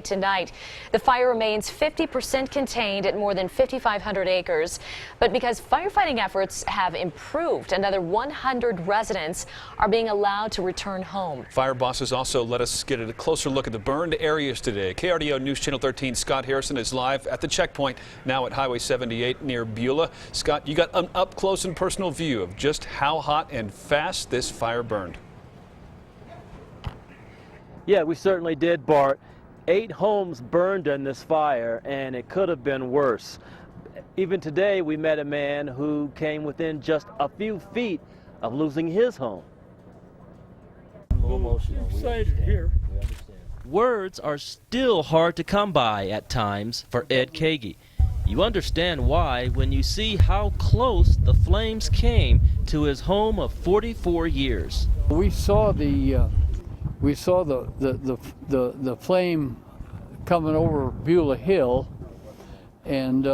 Tonight, the fire remains 50% contained at more than 5,500 acres. But because firefighting efforts have improved, another 100 residents are being allowed to return home. Fire bosses also let us get a closer look at the burned areas today. KRDO News Channel 13 Scott Harrison is live at the checkpoint now at Highway 78 near Beulah. Scott, you got an up close and personal view of just how hot and fast this fire burned. Yeah, we certainly did, Bart. 8 homes burned in this fire, and it could have been worse. Even today, we met a man who came within just a few feet of losing his home. Here. Words are still hard to come by at times for Ed Kagi. You understand why when you see how close the flames came to his home of 44 years. We saw the flame coming over Beulah Hill, and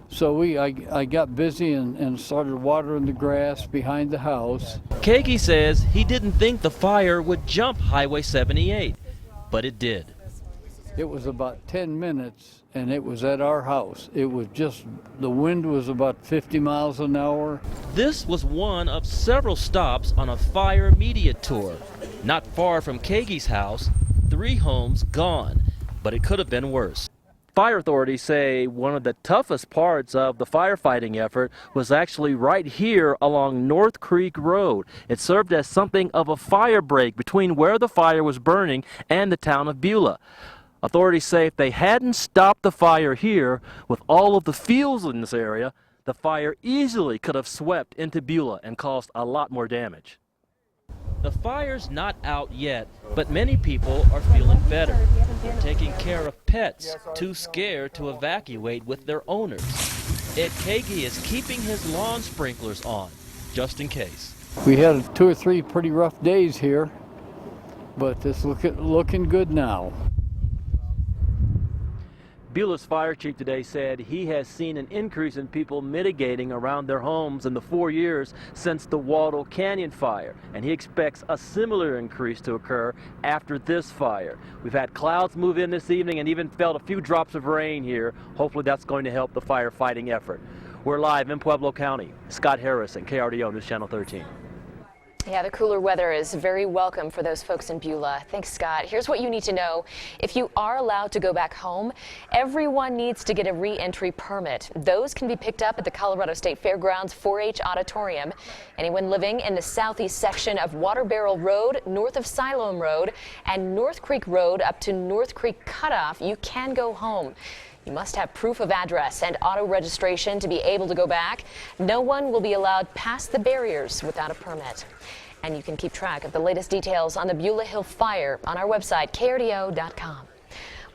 so I got busy and started watering the grass behind the house. Kagi says he didn't think the fire would jump Highway 78, but it did. It was about 10 minutes, and it was at our house. It was just, the wind was about 50 miles an hour. This was one of several stops on a fire media tour. Not far from Kagi's house, 3 homes gone, but it could have been worse. Fire authorities say one of the toughest parts of the firefighting effort was actually right here along North Creek Road. It served as something of a fire break between where the fire was burning and the town of Beulah. Authorities say if they hadn't stopped the fire here, with all of the fields in this area, the fire easily could have swept into Beulah and caused a lot more damage. The fire's not out yet, but many people are feeling better. They're taking care of pets, too scared to evacuate with their owners. Ed Kagi is keeping his lawn sprinklers on, just in case. We had 2 or 3 pretty rough days here, but it's looking good now. Beulah's fire chief today said he has seen an increase in people mitigating around their homes in the 4 years since the Waldo Canyon fire, and he expects a similar increase to occur after this fire. We've had clouds move in this evening and even felt a few drops of rain here. Hopefully that's going to help the firefighting effort. We're live in Pueblo County. Scott Harrison, KRDO News Channel 13. Yeah, the cooler weather is very welcome for those folks in Beulah. Thanks, Scott. Here's what you need to know. If you are allowed to go back home, everyone needs to get a re-entry permit. Those can be picked up at the Colorado State Fairgrounds 4-H Auditorium. Anyone living in the southeast section of Water Barrel Road, north of Siloam Road, and North Creek Road up to North Creek Cutoff, you can go home. You must have proof of address and auto registration to be able to go back. No one will be allowed past the barriers without a permit. And you can keep track of the latest details on the Beulah Hill Fire on our website, krdo.com.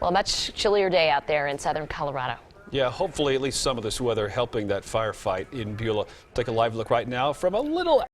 Well, a much chillier day out there in southern Colorado. Yeah, hopefully at least some of this weather helping that firefight in Beulah. Take a live look right now from a little